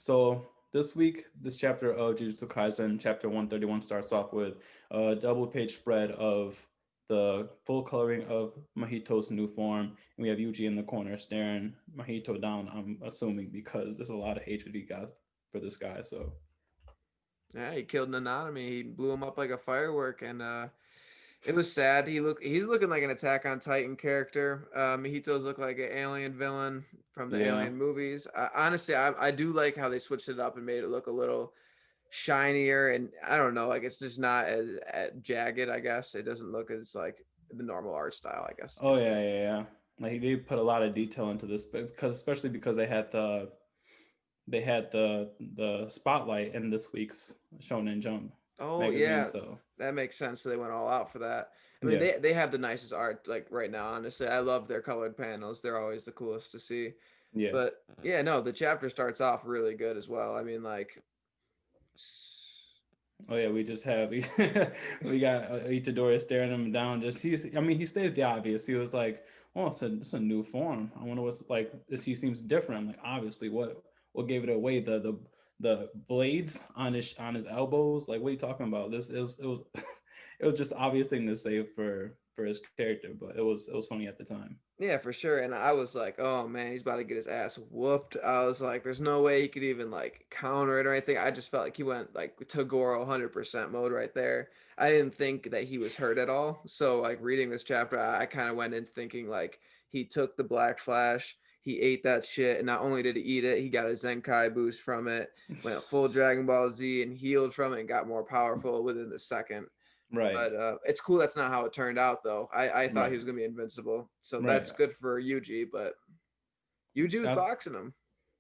So this week, this chapter of Jujutsu Kaisen, chapter 131, starts off with a double page spread of the full coloring of Mahito's new form. And we have Yuji in the corner staring Mahito down, I'm assuming, because there's a lot of hatred he got for this guy. So, Yeah, he killed Nanami. He blew him up like a firework, and it was sad. He's looking like an Attack on Titan character. Mahito's look like an alien villain from the yeah. Alien movies. Honestly, I do like how they switched it up and made it look a little shinier, and I don't know, like it's just not as jagged. I guess it doesn't look as like the normal art style. I guess you Oh, could say. yeah, yeah, yeah. Like, they put a lot of detail into this, because especially because they had the spotlight in this week's Shonen Jump Oh magazine. yeah, So, that makes sense. So they went all out for that. I mean, yeah, they have the nicest art like right now. Honestly, I love their colored panels. They're always the coolest to see. yeah. But yeah, no, the chapter starts off really good as well. I mean, like, Oh yeah, we just have we got Itadori staring him down. Just he stated the obvious. He was like, "Oh, it's a new form. I wonder what's like. This he seems different." I'm like, obviously, what gave it away? The blades on his elbows. Like, what are you talking about? This it was it was just the obvious thing to say for his character, but it was funny at the time. yeah, for sure. And I was like, oh man, he's about to get his ass whooped. I was like, there's no way he could even like counter it or anything. I just felt like he went like to Goro 100% mode right there. I didn't think that he was hurt at all. So like reading this chapter, I kind of went into thinking like he took the Black Flash, he ate that shit, and not only did he eat it, he got a Zenkai boost from it, went full Dragon Ball Z and healed from it and got more powerful within the second. Right, But it's cool that's not how it turned out, though. I thought he right, was going to be invincible. So right. that's good for Yuji, but Yuji was That's boxing him.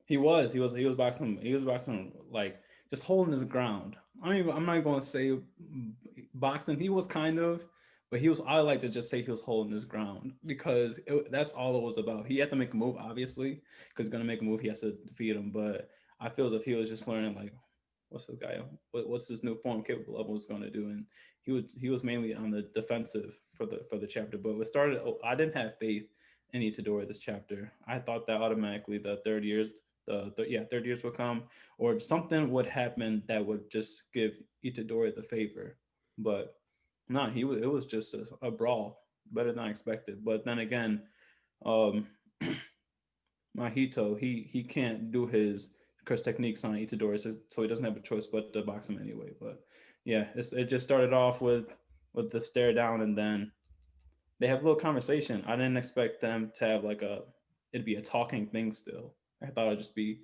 he was boxing like just holding his ground. I'm not going to say boxing. He was kind of, but he was. I like to just say he was holding his ground because that's all it was about. He had to make a move, obviously, because he's gonna make a move. He has to defeat him. But I feel as if he was just learning like, what's this guy? What's this new form capable of? What's going to do? And he was mainly on the defensive for the chapter. But it started. I didn't have faith in Itadori this chapter. I thought that automatically third years would come, or something would happen that would just give Itadori the favor. But no, it was just a brawl, better than I expected. But then again, um, Mahito he can't do his curse techniques on Itadori, so he doesn't have a choice but to box him anyway. But yeah, it just started off with the stare down, and then they have a little conversation. I didn't expect them to have like it'd be a talking thing still. I thought it'd just be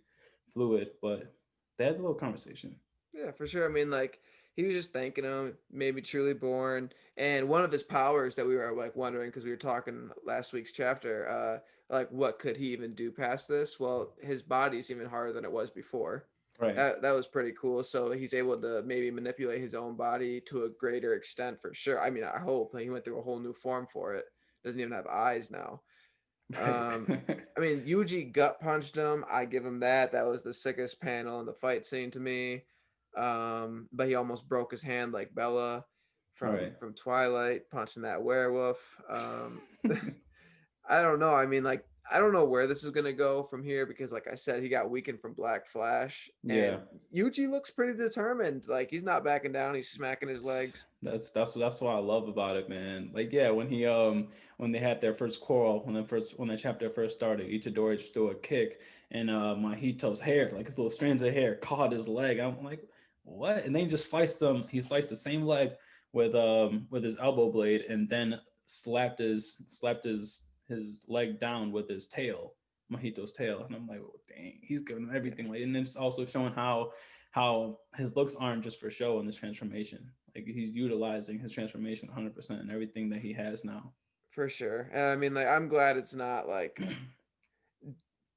fluid, but they had a little conversation. Yeah, for sure. I mean, like he was just thanking him, maybe truly born, and one of his powers that we were like wondering because we were talking last week's chapter, like what could he even do past this? Well, his body's even harder than it was before. Right. That was pretty cool. So he's able to maybe manipulate his own body to a greater extent for sure. I mean, I hope like, he went through a whole new form for it. Doesn't even have eyes now. Right. Um, I mean, Yuji gut punched him. I give him that. That was the sickest panel in the fight scene to me. But he almost broke his hand like Bella Right. from Twilight punching that werewolf. I don't know. I mean, like, I don't know where this is gonna go from here because, like I said, he got weakened from Black Flash, Yeah. and Yuji looks pretty determined. Like he's not backing down. He's smacking his legs. That's what I love about it, man. Like, yeah, when they had their first quarrel, when the chapter first started, Itadori just threw a kick, and Mahito's hair, like his little strands of hair, caught his leg. I'm like, what? And then he just sliced him. He sliced the same leg with his elbow blade, and then slapped his leg down with his tail, Mahito's tail. And I'm like, oh, dang, he's giving him Yeah, everything. Like, and it's also showing how his looks aren't just for show in this transformation. Like, he's utilizing his transformation 100% and everything that he has now. for sure. And I mean, like, I'm glad it's not like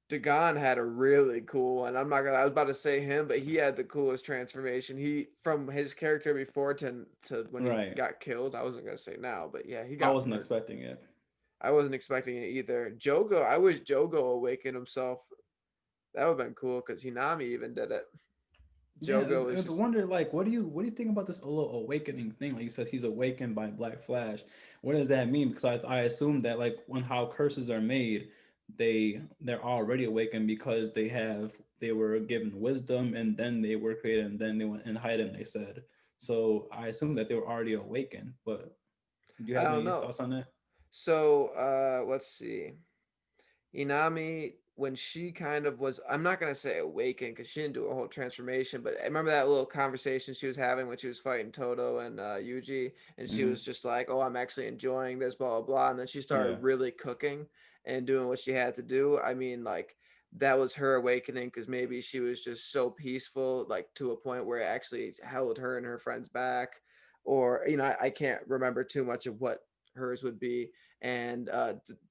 Dagon had a really cool one. I'm not gonna. I was about to say him, but he had the coolest transformation. He from his character before to when he Right. got killed. I wasn't gonna say now, but yeah, he I got wasn't murdered. expecting it. I wasn't expecting it either. Jogo, I wish Jogo awakened himself. That would have been cool because Hinami even did it. Yeah, Jogo it was was a just wonder. Like, what do you think about this little awakening thing? Like you said, he's awakened by Black Flash. What does that mean? Because I assume that like when how curses are made, they're already awakened because they have they were given wisdom, and then they were created, and then they went in hiding, they said. So I assume that they were already awakened. But do you I have don't any know. thoughts on that? So let's see. Inami, when she kind of was, I'm not gonna say awakened because she didn't do a whole transformation, but I remember that little conversation she was having when she was fighting Toto and Yuji, and she Hmm. was just like, "Oh, I'm actually enjoying this, blah blah blah," and then she started Yeah. really cooking and doing what she had to do. I mean, like that was her awakening because maybe she was just so peaceful, like to a point where it actually held her and her friends back, or I can't remember too much of what hers would be. And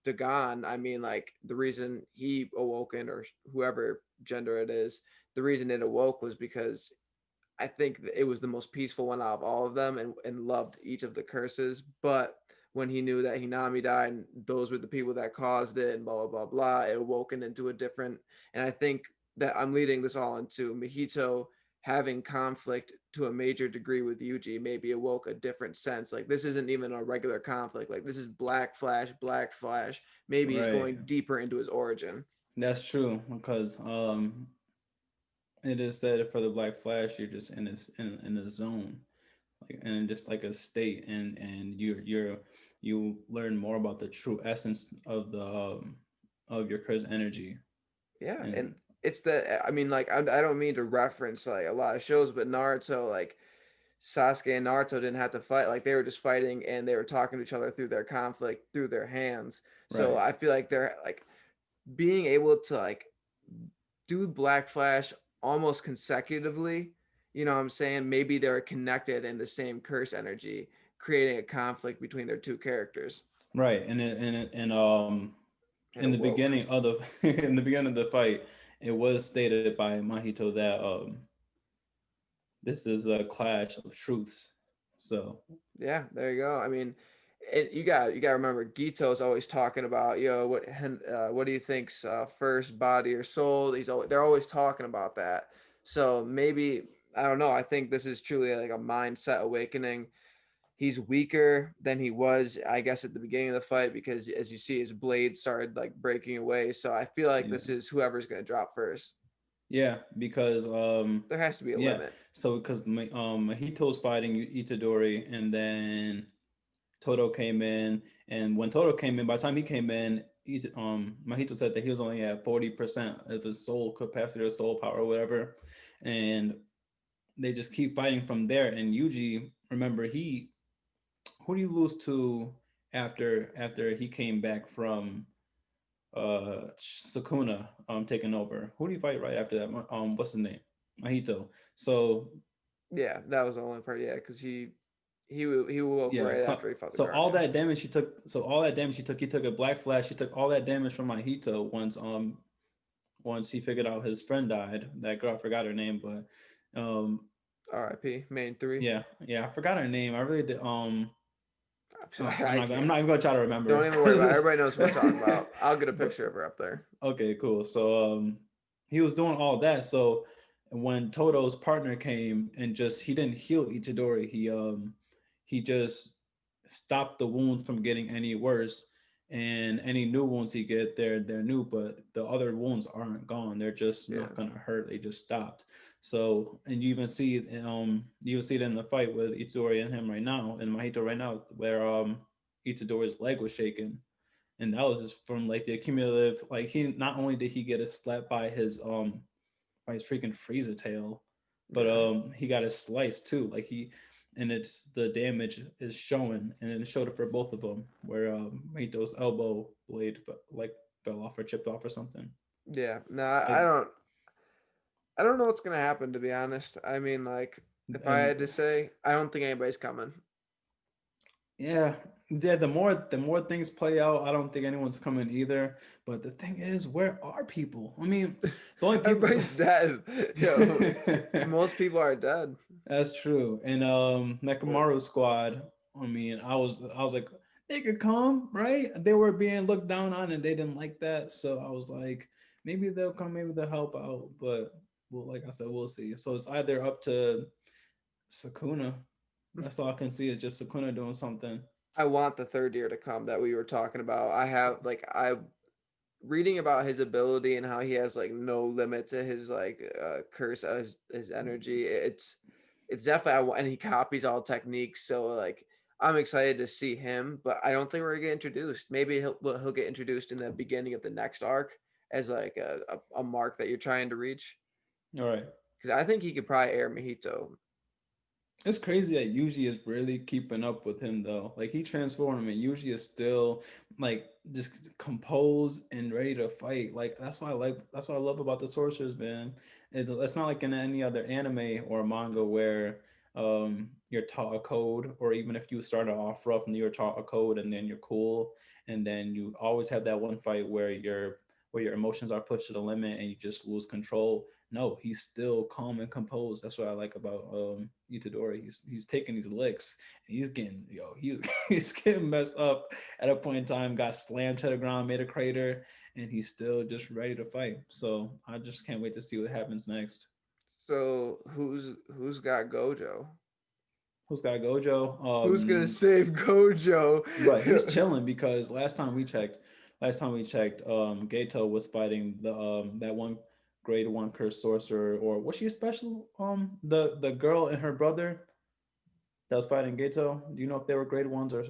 Dagon, I mean, like the reason he awoken, or whoever gender it is, the reason it awoke was because I think it was the most peaceful one out of all of them, and loved each of the curses. But when he knew that Hinami died and those were the people that caused it and blah blah blah blah, it awoken into a different. And I think that I'm leading this all into Mahito having conflict to a major degree with Yuji maybe awoke a different sense. Like this isn't even a regular conflict. Like this is Black Flash, Black Flash. Maybe he's Right. going deeper into his origin. That's true because it is said for the Black Flash, you're just in this in a zone, like and just like a state, and you learn more about the true essence of your curse energy. Yeah, and And it's the I mean, like I don't mean to reference like a lot of shows, but Naruto, like Sasuke and Naruto didn't have to fight. Like they were just fighting and they were talking to each other through their conflict, through their hands. So right, I feel like they're like being able to like do Black Flash almost consecutively. You know what I'm saying? Maybe they're connected in the same curse energy, creating a conflict between their two characters. right, It in the awoke. beginning of the in the beginning of the fight, it was stated by Mahito that this is a clash of truths. So Yeah, there you go. I mean, you got to remember, Gito's always talking about, what do you think's first, body or soul? They're always talking about that. So maybe I don't know. I think this is truly like a mindset awakening. He's weaker than he was, I guess, at the beginning of the fight because, as you see, his blade started like breaking away. So I feel like yeah, this is whoever's going to drop first. yeah, because There has to be a yeah, limit. so because Mahito's fighting Itadori, and then Toto came in, and when Toto came in, by the time he came in, Mahito said that he was only at 40% of his soul capacity or soul power or whatever, and they just keep fighting from there. And Yuji, remember, he who do you lose to after he came back from Sukuna taking over? Who do you fight right after that? What's his name? Mahito. So Yeah, that was the only part. Yeah, because he woke yeah, right after he fought the so all Guardians. that damage he took, he took a Black Flash, he took all that damage from Mahito once he figured out his friend died. That girl, I forgot her name, but R.I.P. Main three. yeah, I forgot her name. I really did. I I'm can't. not even gonna try to Don't remember even worry about it. because Everybody knows what we're talking about. I'll get a but picture of her up there. okay, cool. So he was doing all that. So when Toto's partner came and just he didn't heal Itadori, he just stopped the wound from getting any worse. And any new wounds he get, they're new, but the other wounds aren't gone. They're just Yeah. not gonna hurt. They just stopped. So and you even see it in the fight with Itadori and him right now, and Mahito right now, where Itadori's leg was shaking, and that was just from like the accumulative. Like he not only did he get a slap by his freaking Frieza tail, but Yeah. he got his slice too. Like he and it's the damage is showing, and it showed it for both of them where Mahito's elbow blade like fell off or chipped off or something. Yeah. No, Like I don't know what's gonna happen, to be honest. I mean, like, if I and had to say, I don't think anybody's coming. yeah, yeah. The more things play out, I don't think anyone's coming either. But the thing is, where are people? I mean, the only people. Everybody's dead. Yo, most people are dead. That's true. And But Nekamaru squad, I mean, I was like, they could come, right? They were being looked down on and they didn't like that. So I was like, maybe they'll come, maybe they'll help out. But well, like I said, we'll see. So it's either up to Sakuna. That's all I can see is just Sakuna doing something. I want the third year to come that we were talking about. I have like reading about his ability and how he has like no limit to his like curse his energy. It's definitely and he copies all techniques. So like I'm excited to see him, but I don't think we're gonna get introduced. Maybe he'll get introduced in the beginning of the next arc as like a mark that you're trying to reach. All right. Because I think he could probably air Mahito. It's crazy that Yuji is really keeping up with him though. Like he transformed him and Yuji is still like just composed and ready to fight. Like that's what I love about the sorcerers, man. It's not like in any other anime or manga where you're taught a code, or even if you started off rough and you're taught a code and then you're cool, and then you always have that one fight where your emotions are pushed to the limit and you just lose control. No, he's still calm and composed. That's what I like about Itadori. He's taking these licks and he's getting he's getting messed up at a point in time, got slammed to the ground, made a crater, and he's still just ready to fight. So I just can't wait to see what happens next. So who's got Gojo? Who's got Gojo? Who's gonna save Gojo? But he's chilling because last time we checked, Geto was fighting that one grade one cursed sorcerer, or was she a special? The girl and her brother that was fighting Geto. Do you know if they were grade ones or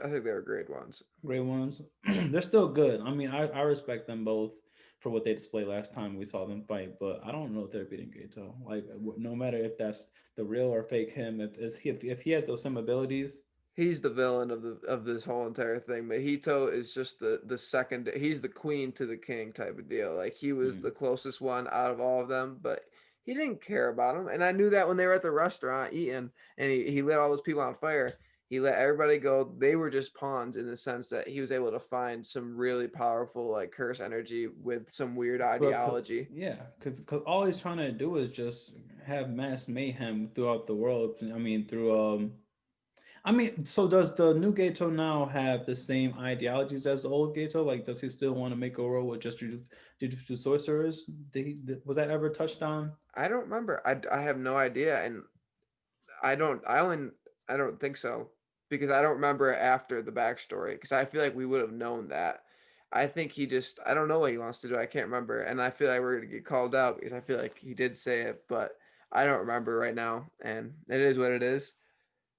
I think they were grade ones. grade ones? They're still good. I mean, I respect them both for what they displayed last time we saw them fight, but I don't know if they're beating Geto. Like, no matter if that's the real or fake him, if he has those same abilities. He's the villain of this whole entire thing. Mahito is just the second. He's the queen to the king type of deal. Like he was Mm, the closest one out of all of them, but he didn't care about him. And I knew that when they were at the restaurant eating, and he lit all those people on fire. He let everybody go. They were just pawns in the sense that he was able to find some really powerful like curse energy with some weird but ideology. yeah, because all he's trying to do is just have mass mayhem throughout the world. I mean, through so does the new Gato now have the same ideologies as the old Gato? Like, does he still want to make a world with just Jujutsu sorcerers? Was that ever touched on? I don't remember. I have no idea, and I don't. I don't think so because I don't remember after the backstory because I feel like we would have known that. I think he just. I don't know what he wants to do. I can't remember, and I feel like we're gonna get called out because I feel like he did say it, but I don't remember right now, and it is what it is.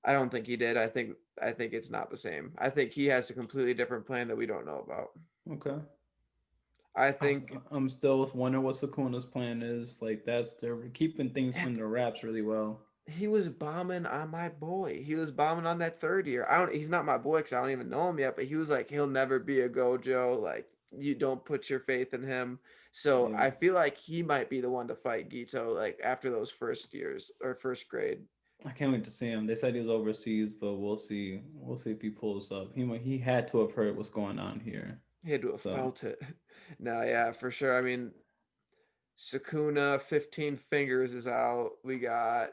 I don't think he did. I think it's not the same. I think he has a completely different plan that we don't know about. Okay. I I, think am still wondering what Sukuna's plan is. Like, they're keeping things and under wraps really well. he was bombing on my boy. He was bombing on that third year. I don't. He's not my boy because I don't even know him yet. But he was like, he'll never be a Gojo. Like you don't put your faith in him. So Yeah. I feel like he might be the one to fight Gito. Like after those first years or first grade, I can't wait to see him. They said he was overseas, but we'll see. We'll see if he pulls up. He had to have heard what's going on here. he had to have So, felt it. No, yeah, for sure. I mean, Sukuna, 15 fingers is out. We got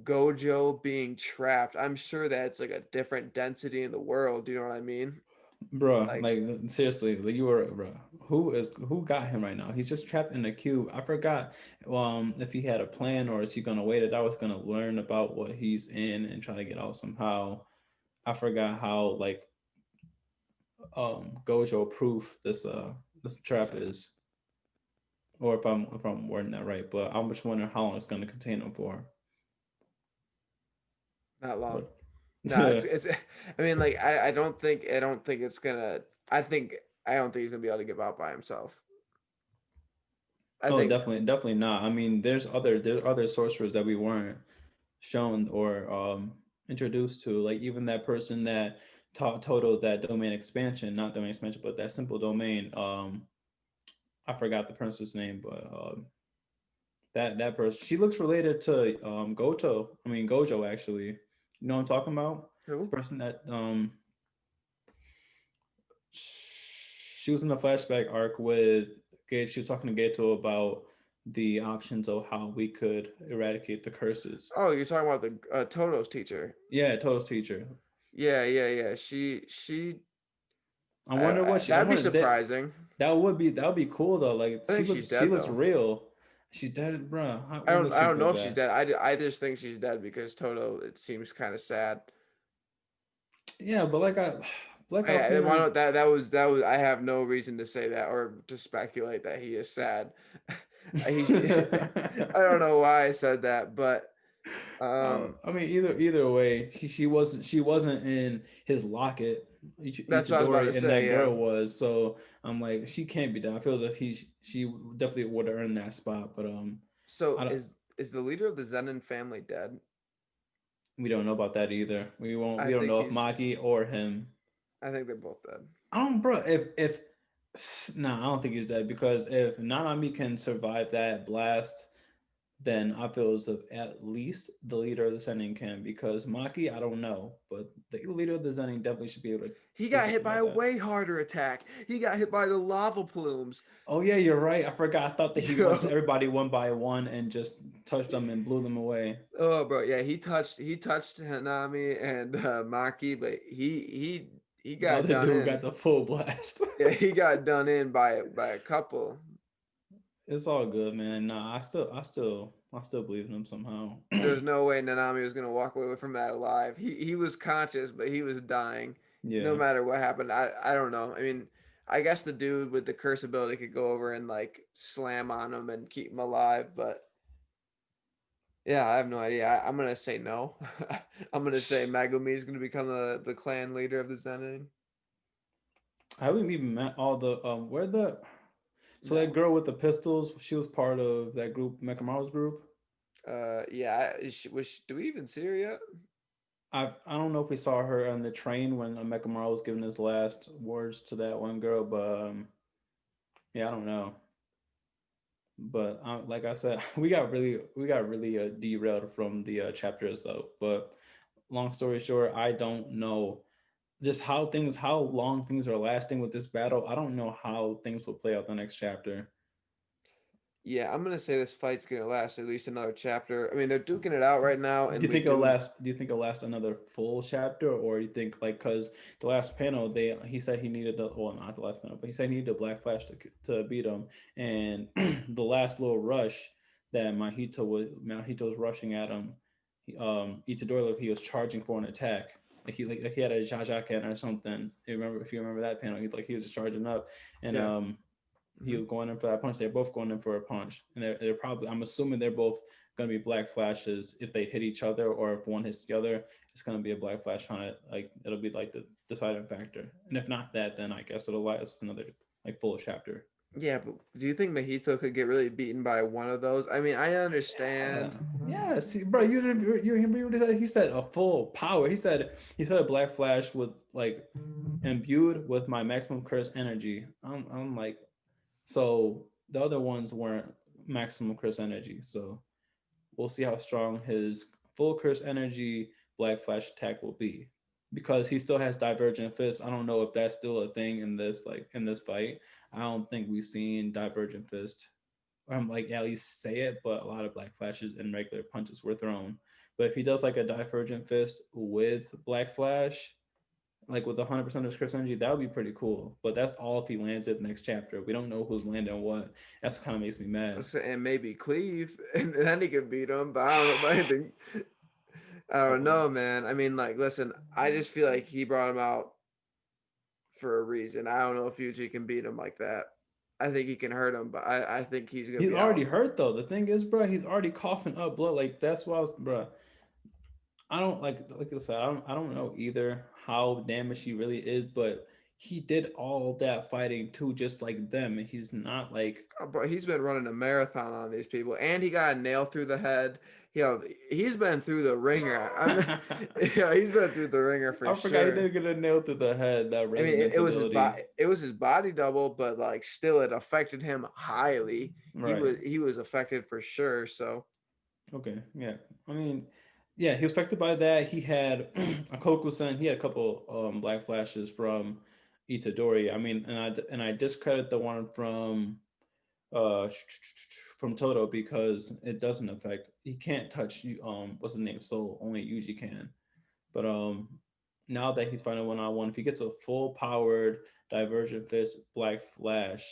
Gojo being trapped. I'm sure that's like a different density in the world. Do you know what I mean? bruh, Like like seriously, like, you were, bruh. Who got him right now? He's just trapped in a cube. I forgot if he had a plan or is he gonna wait it. I was gonna learn about what he's in and try to get out somehow. I forgot how like Gojo proof this trap is, or if I'm wording that right. But I'm just wondering how long it's gonna contain him for. not long. But No, it's I mean like I don't think it's gonna I think I don't think he's gonna be able to give out by himself. I oh, think definitely not. I mean, there are other sorcerers that we weren't shown or introduced to. Like even that person that taught Toto that domain expansion, not domain expansion, but that simple domain. I forgot the person's name, but that person, she looks related to Gojo actually. You know what I'm talking about? The who? person that she was in the flashback arc with Gage. She was talking to Geto about the options of how we could eradicate the curses. Oh, you're talking about the Toto's teacher. Yeah, Toto's teacher. Yeah. I wonder what she. I That'd be wonder surprising. that would be cool though. Like I think she's she dead looks though. real. She's dead, bro. When did I she don't go know if she's back? dead. I just think she's dead because Toto. It seems kind of sad. Yeah, but like Black Out's Yeah, why feeling. don't that was I have no reason to say that or to speculate that he is sad. I don't know why I said that, but I mean, either way, she wasn't in his locket. that's what I was about to Itadori and that say. Yeah. girl was. So I'm like, she can't be down. I feel as if she definitely would have earned that spot. But So I don't. is the leader of the Zenin family dead? We don't know about that either. We won't. I We don't think know if he's. Maki or him. I think they're both dead. I don't, bro. If nah, I don't think he's dead because if Nanami can survive that blast, then I feel as if at least the leader of the Zenin can, because Maki, I don't know, but the leader of the Zenin definitely should be able to He do got hit something by about a that. way harder attack. He got hit by the lava plumes. Oh yeah, you're right. I forgot. I thought that he went to Yo. everybody one by one and just touched them and blew them away. Oh, bro, yeah, he touched Hanami and Maki, but he The got other done dude got in. the full blast. Yeah, he got done in by a couple. It's all good, man. Nah, I still believe in him somehow. There's no way Nanami was gonna walk away from that alive. He was conscious, but he was dying. No Yeah. matter what happened, I don't know. I mean, I guess the dude with the curse ability could go over and like slam on him and keep him alive, but yeah, I have no idea. I'm gonna say no. I'm gonna say Megumi is gonna become the clan leader of the Zenin. I haven't even met all the where the so that No. girl with the pistols, she was part of that group, Mekamaru's group. Yeah. Do we even see her yet? I don't know if we saw her on the train when Mekamaru was giving his last words to that one girl, but yeah, I don't know. But like I said, we got really derailed from the chapters though. But long story short, I don't know just how long things are lasting with this battle. I don't know how things will play out the next chapter. Yeah, I'm gonna say this fight's gonna last at least another chapter. I mean, they're duking it out right now, Do and you we think it'll do. last? Do you think it'll last another full chapter, or you think like because the last panel he said he needed the well not the last panel, but he said he needed a Black Flash to beat him, and the last little rush that Mahito was rushing at him, Itadori he was charging for an attack. Like he had a Jajaken or something. If you remember that panel, he was just charging up, and Yeah. he Hmm. was going in for that punch. They're both going in for a punch, and they're probably. I'm assuming they're both going to be Black Flashes if they hit each other, or if one hits the other, it's going to be a Black Flash on it. Like it'll be like the deciding factor. And if not that, then I guess it'll last another like full chapter. Yeah, but do you think Mahito could get really beaten by one of those? I mean, I Yeah, understand. yeah. See, bro, you hear what he said? He said a full power. He said a Black Flash with like imbued with my maximum curse energy. I'm like, so the other ones weren't maximum curse energy. So we'll see how strong his full curse energy Black Flash attack will be. Because he still has divergent fists. I don't know if that's still a thing in this fight. I don't think we've seen divergent fist. I'm like at least say it, but a lot of Black Flashes and regular punches were thrown. But if he does like a divergent fist with Black Flash, like with 100% of his curse energy, that would be pretty cool. But that's all if he lands it next chapter. We don't know who's landing what. That's what kind of makes me mad. And maybe Cleve, and then he could beat him. But I don't know about anything. I don't Uh-oh. know, man. I mean, like, listen, I just feel like he brought him out for a reason. I don't know if Yuji can beat him like that. I think he can hurt him, but I think he's gonna He's be already out. hurt though. The thing is, bro, he's already coughing up blood. Like that's why, bro. I don't like I said. I don't know either how damaged he really is, but he did all that fighting too, just like them. And he's not like Bro, he's been running a marathon on these people, and he got a nail through the head. He's been through the ringer. Yeah, he's been through the ringer for I forgot he sure. didn't get a nail through the head. That I mean, it resonance was his ability, body. It was his body double, but like still, it affected him highly. He right? was affected for sure. So Okay, yeah. I mean, yeah, he was affected by that. He had a Koku-san. He had a couple black flashes from Itadori. I mean, and I discredit the one uh from Toto because it doesn't affect. He can't touch what's his name? So only Yuji can. But now that he's fighting 1-on-1, if he gets a full powered Divergent Fist Black Flash,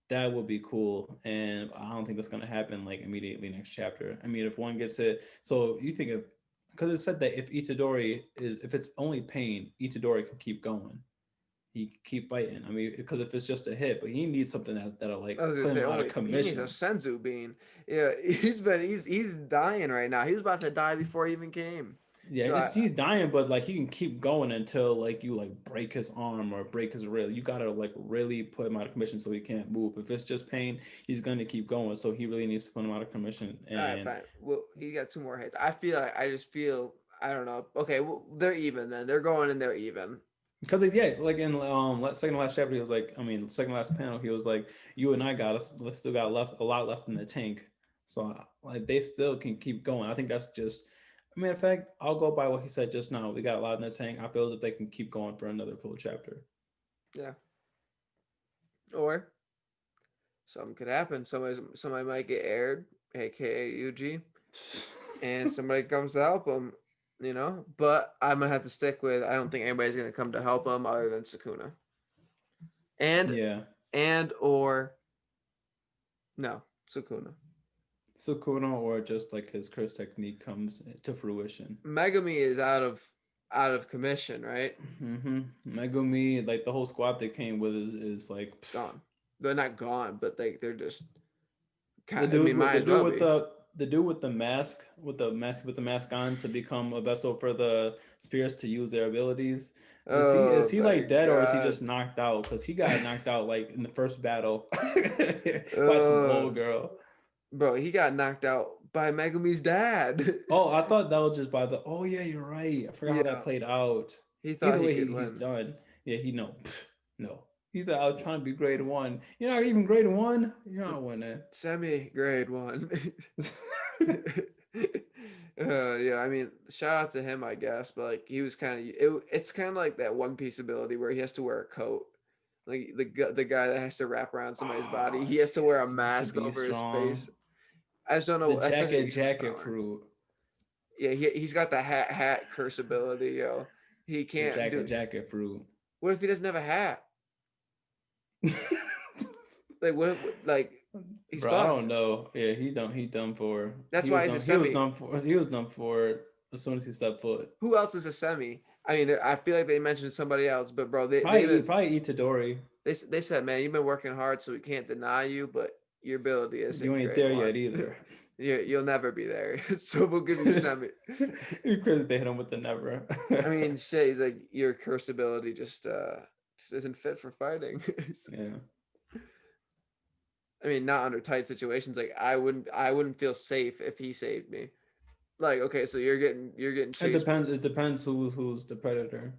that would be cool. And I don't think that's gonna happen like immediately next chapter. I mean, if one gets it, so you think of because it said that if it's only pain, Itadori can keep going. he keep fighting. I mean, because if it's just a hit, but he needs something that'll I like was gonna put him say out of only he needs a commission. senzu bean. Yeah, he's dying right now. He was about to die before he even came. Yeah, So it's he's dying, but like he can keep going until like you like break his arm or break his rib. You gotta like really put him out of commission so he can't move. If it's just pain, he's gonna keep going. So he really needs to put him out of commission. all right, And fine. Well, he got two more hits. I feel like I just feel I don't know. Okay, well, they're even then. They're going and they're even. because yeah, like in second to last chapter, he was like, I mean, second to last panel, he was like, you and I got us, still got left a lot left in the tank. So like they still can keep going. I think that's just. I mean, in fact, I'll go by what he said just now. We got a lot in the tank. I feel as if they can keep going for another full chapter. Yeah. Or something could happen. Somebody might get aired, aka UG, and somebody comes to help him. But I'm gonna have to stick with. I don't think anybody's gonna come to help him other than Sukuna. And Yeah. and or no, Sukuna. Sukuna or just like his curse technique comes to fruition. Megami is out of commission, right? Megumi, like the whole squad they came with is like Gone. They're not gone, but they're just. the I dude mean, with might the as dude well with be. the dude with the mask on to become a vessel for the spirits to use their abilities. Is Oh he my like dead or is he god. just knocked out? Because he got knocked out like in the first battle by some uh, old girl. bro, he got knocked out by Megumi's dad. Oh, I thought that was just by the. Oh yeah, you're right. I forgot how that Yeah, played out. he thought Either he way, could he's win. done. Yeah, he no, no. He's like, I was trying to be grade one. You're not even grade one. You're not winning. Semi grade one. Yeah, I mean, shout out to him, I guess. But like, he was kind of it's kind of like that One Piece ability where he has to wear a coat. Like the guy that has to wrap around somebody's body, Ah, he has to wear a yes, to mask be over his strong. face. I just don't The know. That's such a useless jacket power. fruit. Yeah, he's got the hat curse ability, yo. He The can't do. jacket fruit. What if he doesn't have a hat? Like like he's Bro, I don't fucked. know. Yeah, he done for. That's why he's a He was semi. done for. He was done for as soon as he stepped foot. Who else is a semi? I mean, I feel like they mentioned somebody else, but bro, they didn't. Probably Itadori. They said, man, you've been working hard, so we can't deny you, but your ability You isn't ain't grade there one. yet either. You'll never be there, so we'll give you semi. You crazy they hit him with the never. I mean, shit, he's like your curse ability just isn't fit for fighting. Yeah. I mean, not under tight situations. Like I wouldn't feel safe if he saved me. Like, okay, so you're getting It chased. depends. It depends who's the predator.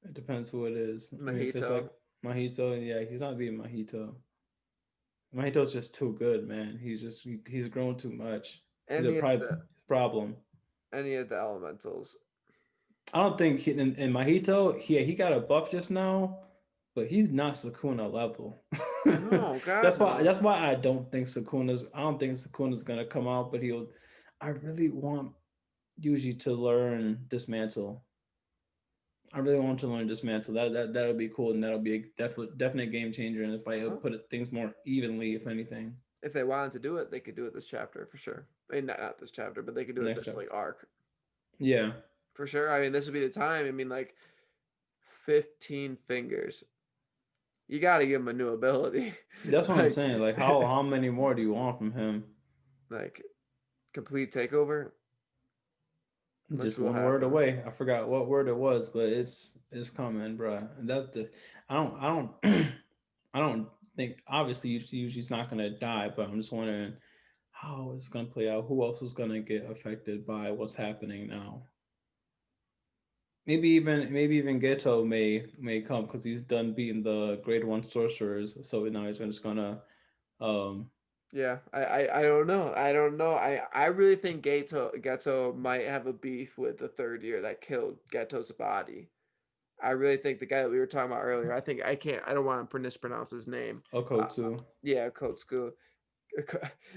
It depends who it is. I mean, if it's like Mahito. Mahito, yeah, he's not being Mahito. Mahito's just too good, man. He's grown too much. He's a Any of the problem. any of the elementals. I don't think in Mahito, he got a buff just now, but he's not Sukuna level. No, God no. That's why I don't think Sukuna's. I don't think Sukuna's gonna come out, but he'll. I really want Yuji to learn Dismantle. I really want to learn Dismantle. That'll be cool, and that'll be a definite game changer in the fight. It'll Well, put things more evenly, if anything. if they wanted to do it, they could do it this chapter for sure. I mean, not this chapter, but they could do it Next this up, like arc yeah, for sure. I mean, this would be the time. I mean, like 15 fingers. You got to give him a new ability, that's what I'm like saying. Like, how many more do you want from him? like complete takeover. Let's Just see what one word happens. away. I forgot what word it was, but it's coming, bro. And that's the. I don't I don't think obviously Yuji's not gonna die, but I'm just wondering how it's gonna play out. Who else is gonna get affected by what's happening now? Maybe even Geto may come because he's done beating the grade one sorcerers. So now he's just gonna um Yeah, I don't know. I don't know. I really think Geto might have a beef with the third year that killed Geto's body. I really think the guy that we were talking about earlier. I think I can't. I don't want to mispronounce his name. Uh, Okotsu. yeah, Kotsuku,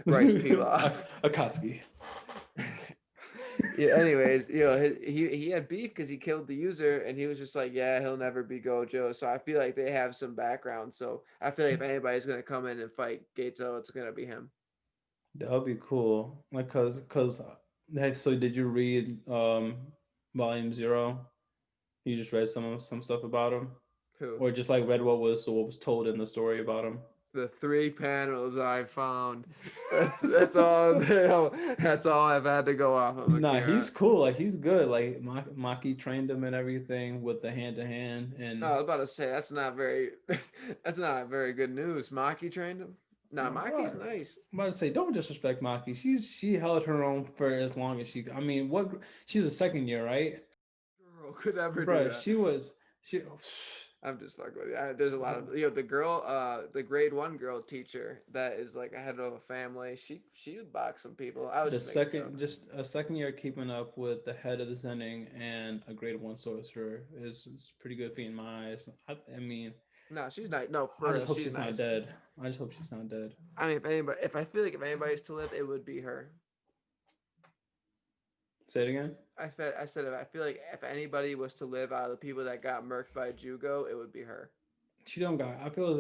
rice pilaf. Akatsuki. Yeah. Anyways, he had beef because he killed the user, and he was just like, yeah, he'll never be Gojo. So I feel like they have some background. So I feel like if anybody's gonna come in and fight Geto, it's gonna be him. That would be cool. Like, so did you read volume 0? You just read some stuff about him, Who? or just like read what was told in the story about him. The 3 panels I found. That's all. That's all I've had to go off of, Nah, Akira. he's cool. Like he's good. Like Maki trained him and everything with the hand to hand, No, and I was about to say that's not very. That's not very good news. Maki trained him. Nah, Maki's what? nice. I'm about to say, don't disrespect Maki. She held her own for as long as she. I mean, what? She's a second year, right? Girl could ever do Bruh, that. she. I'm just fucking with you. There's a lot of the girl, the grade 1 girl teacher that is like a head of a family. She would box some people. I was The just making a second, joke. just a second year keeping up with the head of the sending and a grade one sorcerer is pretty good feat in my eyes. I mean, No, she's nice. No, I for real, just hope she's she's not nice. dead. I just hope she's not dead. I mean, if anybody, if I feel like if anybody's to live, it would be her. Say it again. I said if I feel like if anybody was to live out of the people that got murked by Jugo, it would be her. She don't got. I feel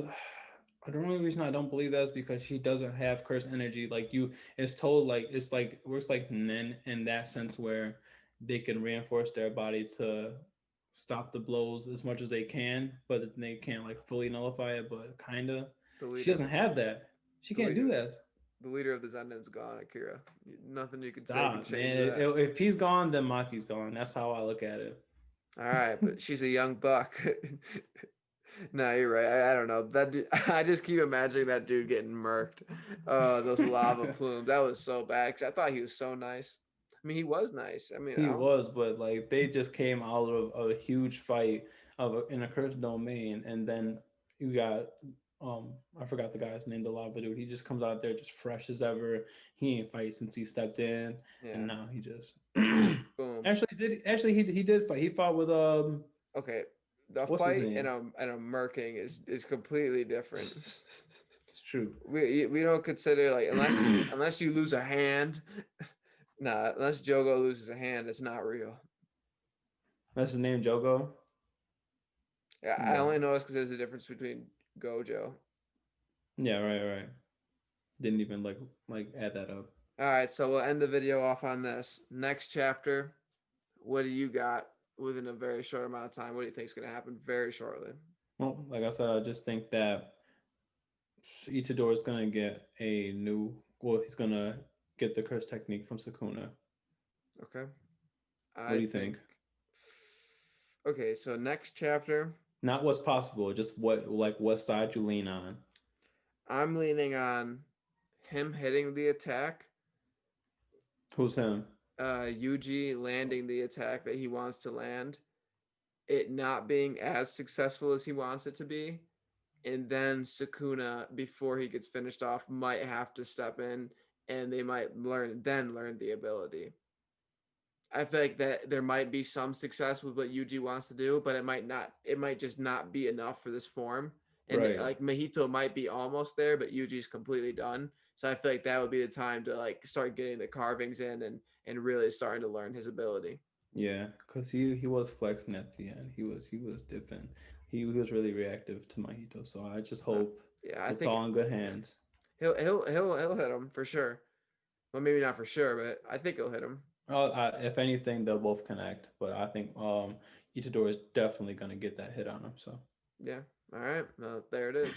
the only reason I don't believe that is because she doesn't have cursed energy. Like you, it's told like it's like works like Nen in that sense where they can reinforce their body to stop the blows as much as they can, but they can't like fully nullify it. But kinda, The she leader, doesn't have that. She the can't do leader, that. the leader of the Zenden's gone, Akira. Nothing you can say can Stop, change man. that. If he's gone, then Maki's gone. That's how I look at it. All right, but she's a young buck. No, you're right. I don't know that dude. I just keep imagining that dude getting murked. Those lava plumes. That was so bad. 'Cause I thought he was so nice. I mean, he was nice. I mean, I He don't. was, but like they just came out of a huge fight in a cursed domain, and then you got I forgot the guy's name, the lava dude. He just comes out there just fresh as ever. He ain't fight since he stepped in, and Yeah. now he just Boom. actually he did fight. He fought with Okay. The what's his fight name? and a murking is completely different. It's true. We don't consider like unless you lose a hand. Nah, unless Jogo loses a hand, it's not real. That's his name, Jogo. Yeah, I Bro. only noticed because there's a difference between Gojo. Yeah, right. Didn't even like add that up. All right, so we'll end the video off on this. Next chapter, what do you got within a very short amount of time? What do you think is going to happen very shortly? Well, like I said, I just think that Itadori is gonna get a new. Well, he's gonna get the curse technique from Sukuna. Okay. What I do you think. think? Okay, so next chapter, Not what's possible, just what side you lean on. I'm leaning on him hitting the attack, Who's him? Yuji landing the attack that he wants to land, it not being as successful as he wants it to be, and then Sukuna, before he gets finished off, might have to step in and they might learn the ability. I feel like that there might be some success with what Yuji wants to do, but it might not. It might just not be enough for this form. And Right. like Mahito might be almost there, but Yuji's completely done. So I feel like that would be the time to like start getting the carvings in and really starting to learn his ability. Yeah, cause he was flexing at the end. He was dipping. He was really reactive to Mahito. So I just Uh, hope yeah, I it's think all in good yeah hands. he'll hit him for sure. Well, maybe not for sure, but I think he'll hit him. If anything, they'll both connect. But I think Itadori is definitely gonna get that hit on him. So Yeah. All right. Well, there it is.